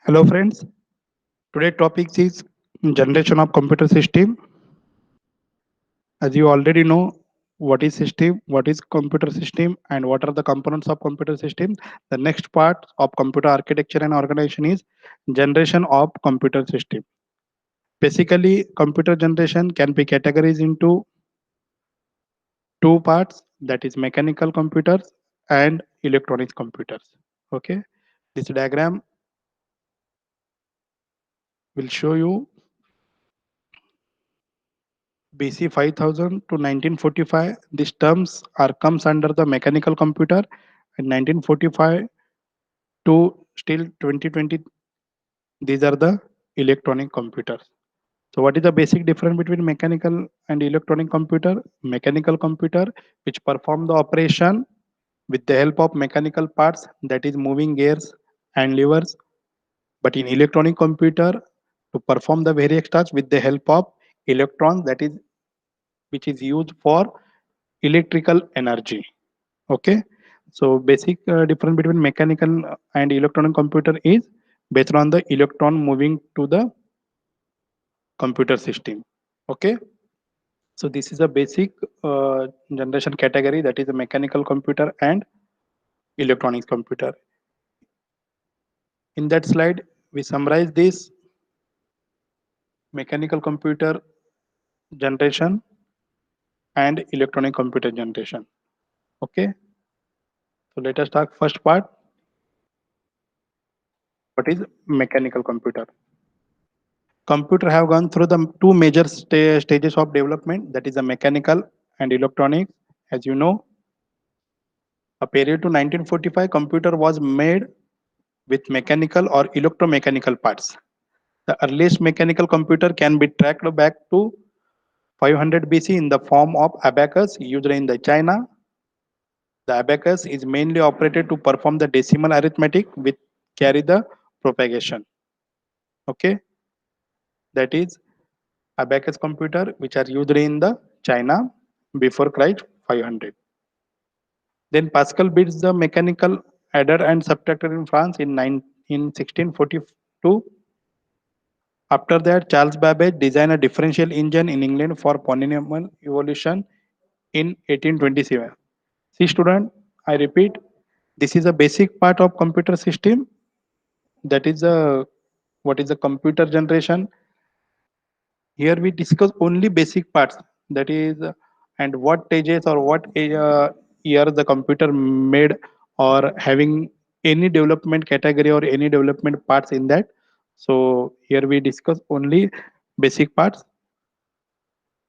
Hello friends, today topic is generation of computer system. As you already know what is system, what is computer system and what are the components of computer system. The next part of computer architecture and organization is generation of computer system. Basically computer generation can be categorized into two parts, that is mechanical computers and electronic computers. Okay, this diagram will show you BC 5000 to 1945. These terms are comes under the mechanical computer, and 1945 to still 2020. These are the electronic computers. So, what is the basic difference between mechanical and electronic computer? Mechanical computer, which perform the operation with the help of mechanical parts, that is moving gears and levers. But in electronic computer, to perform the various tasks with the help of electrons, that is which is used for electrical energy. Okay, so basic difference between mechanical and electronic computer is based on the electron moving to the computer system. Okay, so this is a basic generation category, that is a mechanical computer and electronics computer. In that slide we summarize this mechanical computer generation and electronic computer generation. Okay, so let us talk first part, what is mechanical computer. Computer have gone through the two major stages of development, that is the mechanical and electronics. As you know, a period to 1945 computer was made with mechanical or electromechanical parts. The earliest mechanical computer can be tracked back to 500 BC in the form of abacus used in the China. The abacus is mainly operated to perform the decimal arithmetic which carry the propagation. Okay, that is abacus computer which are used in the China before Christ 500. Then Pascal builds the mechanical adder and subtractor in France in 1642. After that, Charles Babbage designed a differential engine in England for polynomial evolution in 1827. See student, I repeat, this is a basic part of computer system, that is a what is the computer generation. Here we discuss only basic parts, that is, and what stages or what year the computer made or having any development category or any development parts in that. So here we discuss only basic parts.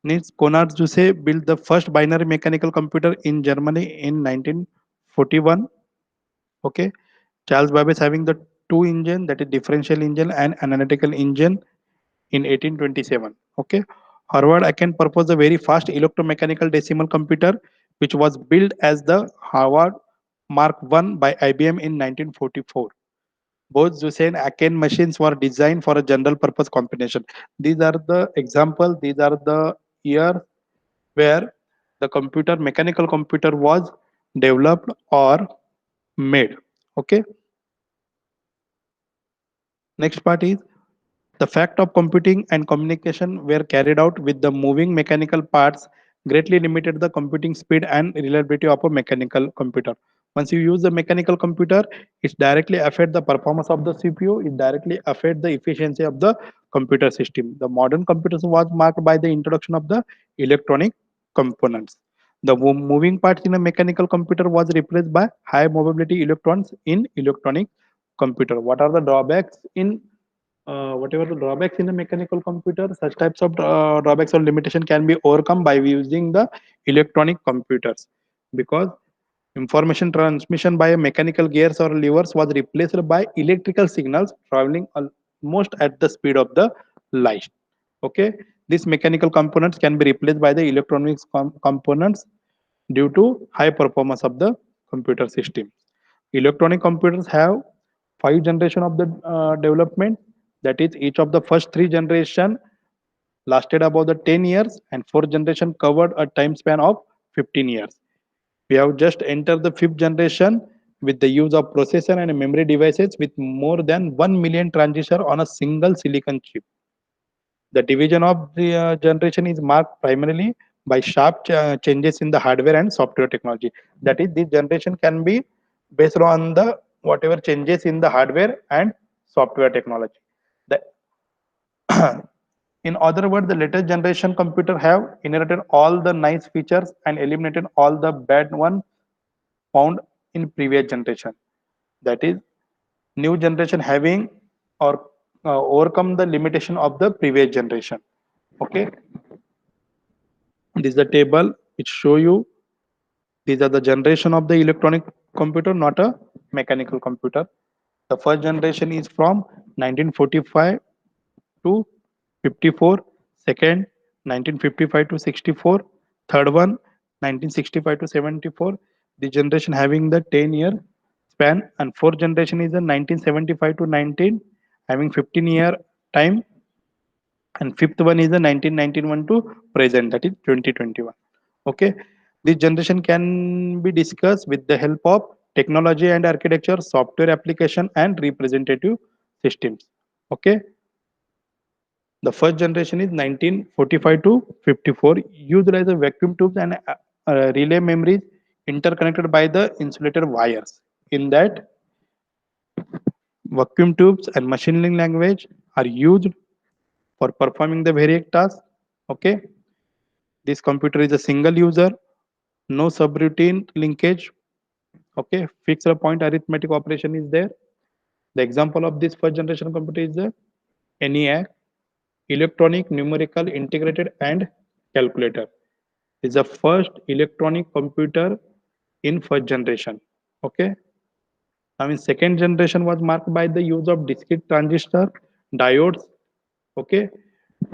Niels Konrad Zuse built the first binary mechanical computer in Germany in 1941. Okay, Charles Babbage having the two engine, that is differential engine and analytical engine in 1827. Okay, Harvard Eken proposed a very fast electromechanical decimal computer, which was built as the Harvard Mark I by IBM in 1944. Both Zuse and Eken machines were designed for a general purpose combination. These are the example. These are the years where the computer, mechanical computer, was developed or made. Okay. Next part is the fact of computing and communication were carried out with the moving mechanical parts greatly limited the computing speed and reliability of a mechanical computer. Once you use the mechanical computer, it directly affect the performance of the CPU, it directly affect the efficiency of the computer system. The modern computers was marked by the introduction of the electronic components. The moving parts in a mechanical computer was replaced by high mobility electrons in electronic computer. What are the drawbacks in whatever the drawbacks in a mechanical computer, such types of drawbacks or limitation can be overcome by using the electronic computers, because information transmission by a mechanical gears or levers was replaced by electrical signals traveling almost at the speed of the light. Okay, these mechanical components can be replaced by the electronics components due to high performance of the computer system. Electronic computers have five generation of the development, that is each of the first three generation lasted about the 10 years and fourth generation covered a time span of 15 years. We have just entered the fifth generation with the use of processor and memory devices with more than 1 million transistor on a single silicon chip. The division of the generation is marked primarily by sharp changes in the hardware and software technology. That is, this generation can be based on the whatever changes in the hardware and software technology. The, in other words, the latest generation computer have inherited all the nice features and eliminated all the bad one found in previous generation. That is, new generation having or overcome the limitation of the previous generation. Okay, this is the table which show you these are the generation of the electronic computer, not a mechanical computer. The first generation is from 1945 to 54, second 1955 to 64, third one 1965 to 74. The generation having the 10-year span, and fourth generation is the 1975 to 19 having 15-year time, and fifth one is the 1991 to present, that is 2021. Okay, this generation can be discussed with the help of technology and architecture, software application, and representative systems. Okay, the first generation is 1945 to 54, used as a vacuum tubes and relay memories interconnected by the insulated wires. In that, vacuum tubes and machine learning language are used for performing the various tasks. Okay, this computer is a single user, no subroutine linkage. Okay, fixed point arithmetic operation is there. The example of this first generation computer is the ENIAC, electronic numerical integrated and calculator. Is the first electronic computer in first generation. Okay, I mean second generation was marked by the use of discrete transistor, diodes. Okay,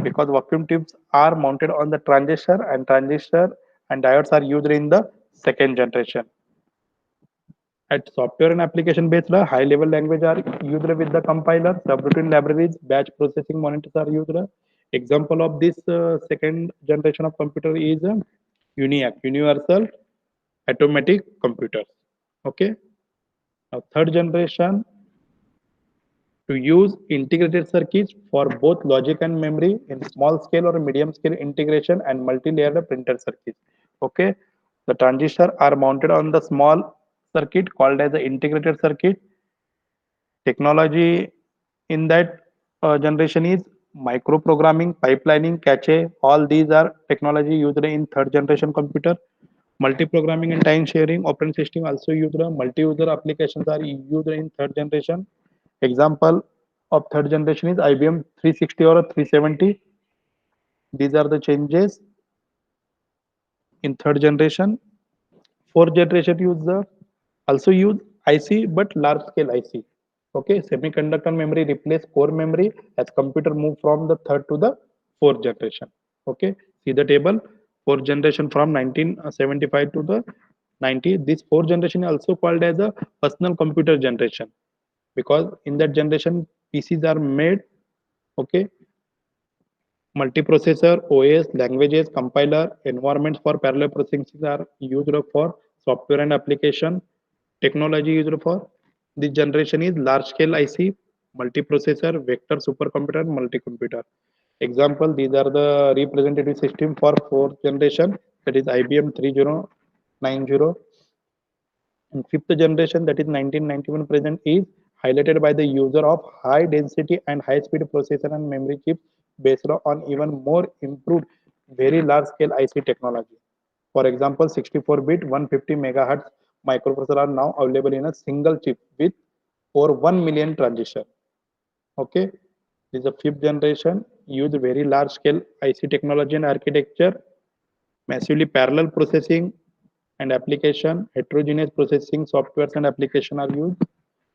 because vacuum tubes are mounted on the transistor and diodes are used in the second generation. At software and application based high level language are used with the compiler, subroutine libraries, batch processing monitors are used. Example of this second generation of computer is UNIAC, Universal Automatic Computers. Okay. Now third generation to use integrated circuits for both logic and memory in small scale or medium scale integration and multi-layered printed circuits. Okay, the transistors are mounted on the small circuit called as the integrated circuit. Technology in that generation is microprogramming, pipelining, cache. All these are technology used in third generation computer. Multi-programming and time sharing operating system also used. Multi-user applications are used in third generation. Example of third generation is IBM 360 or 370. These are the changes in third generation. Fourth generation use the also use IC but large scale IC. Okay, semiconductor memory replace core memory as computer move from the third to the fourth generation. Okay, see the table. Fourth generation from 1975 to the 90. This fourth generation is also called as a personal computer generation because in that generation PCs are made. Okay, multiprocessor, OS, languages, compiler, environments for parallel processing are used for software and application. Technology used for this generation is large scale IC, multiprocessor, vector supercomputer, multicomputer. Example, these are the representative system for fourth generation, that is IBM 3090. And fifth generation, that is 1991 present, is highlighted by the user of high density and high speed processor and memory chips based on even more improved very large scale IC technology. For example, 64-bit 150 megahertz microprocessor are now available in a single chip with over 1 million transistors. Okay, this is the fifth generation, use very large scale IC technology and architecture, massively parallel processing and application, heterogeneous processing softwares and application are used.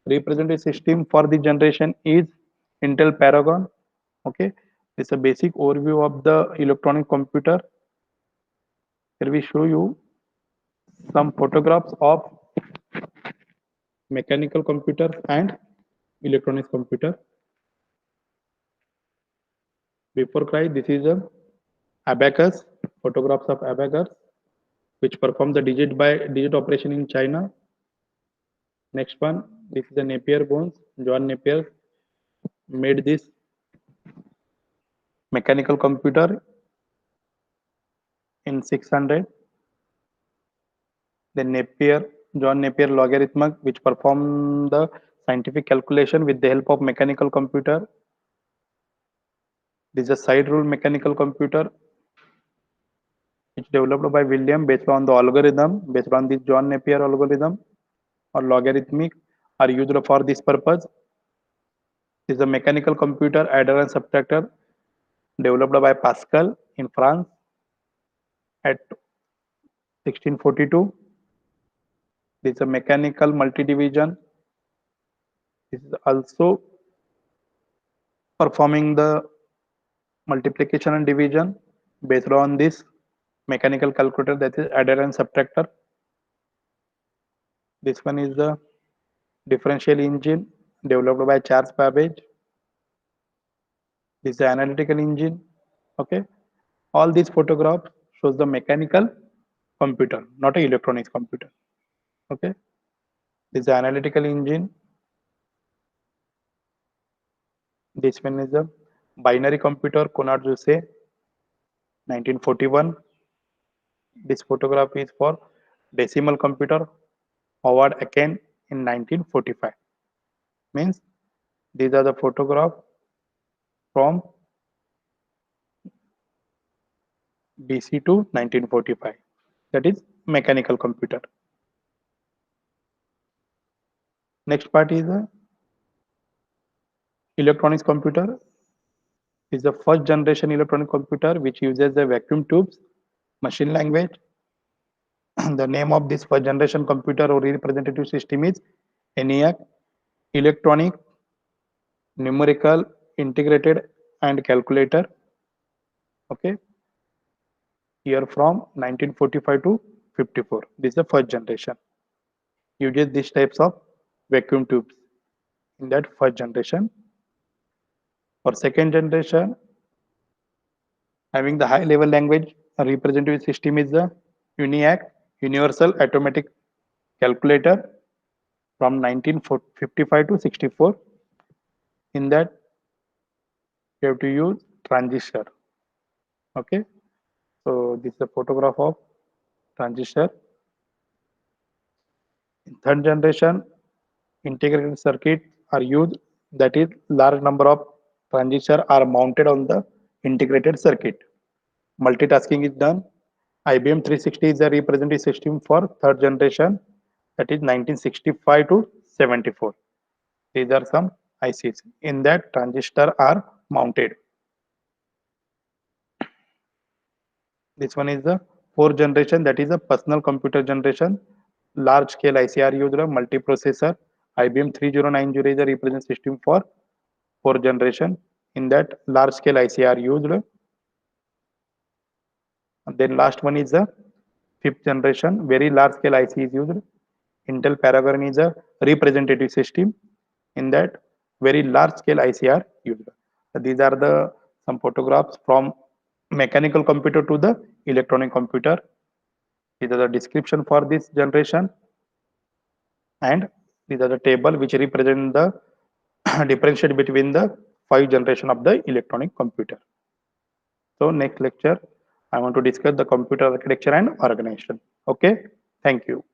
Representative system for the generation is Intel Paragon. Okay, this is a basic overview of the electronic computer. Here we show you some photographs of mechanical computer and electronic computer. Before cry, this is a abacus, photographs of abacus, which perform the digit by digit operation in China. Next one, this is the Napier bones. John Napier made this mechanical computer in 600. Then John Napier logarithmic, which perform the scientific calculation with the help of mechanical computer. This is a side rule mechanical computer which developed by William based on the algorithm, based on this John Napier algorithm or logarithmic are used for this purpose. This is a mechanical computer adder and subtractor developed by Pascal in France at 1642. This is a mechanical multi-division. This is also performing the multiplication and division based on this mechanical calculator, that is adder and subtractor. This one is the differential engine developed by Charles Babbage. This is the analytical engine. Okay, all these photographs shows the mechanical computer, not a electronics computer. Okay, this is the analytical engine. This one is the binary computer, Konrad Zuse, 1941. This photograph is for decimal computer, Howard Aiken in 1945. Means these are the photographs from BC to 1945. That is mechanical computer. Next part is the electronics computer. Is the first generation electronic computer which uses the vacuum tubes, machine language. The name of this first generation computer or representative system is ENIAC, electronic, numerical, integrated and calculator. Okay, here from 1945 to 54. This is the first generation. Uses these types of vacuum tubes in that first generation. For second generation, having the high level language representative system is the ENIAC, Universal Automatic Calculator from 1955 to 64. In that, you have to use transistor. Okay, so this is a photograph of transistor. In third generation, integrated circuits are used, that is large number of transistors are mounted on the integrated circuit. Multitasking is done. IBM 360 is a representative system for third generation, that is 1965 to 74. These are some ICs. In that transistors are mounted. This one is the fourth generation, that is a personal computer generation. Large scale IC are used, multiprocessor. IBM 3090 is a representative system for fourth generation. In that large scale IC are used. And then last one is the fifth generation, very large scale IC is used. Intel Paragon is a representative system. In that very large scale IC are used. So these are the some photographs from mechanical computer to the electronic computer. These are the description for this generation, and these are the table which represent the differentiate between the 5 generation of the electronic computer. So next lecture, I want to discuss the computer architecture and organization. Okay, thank you.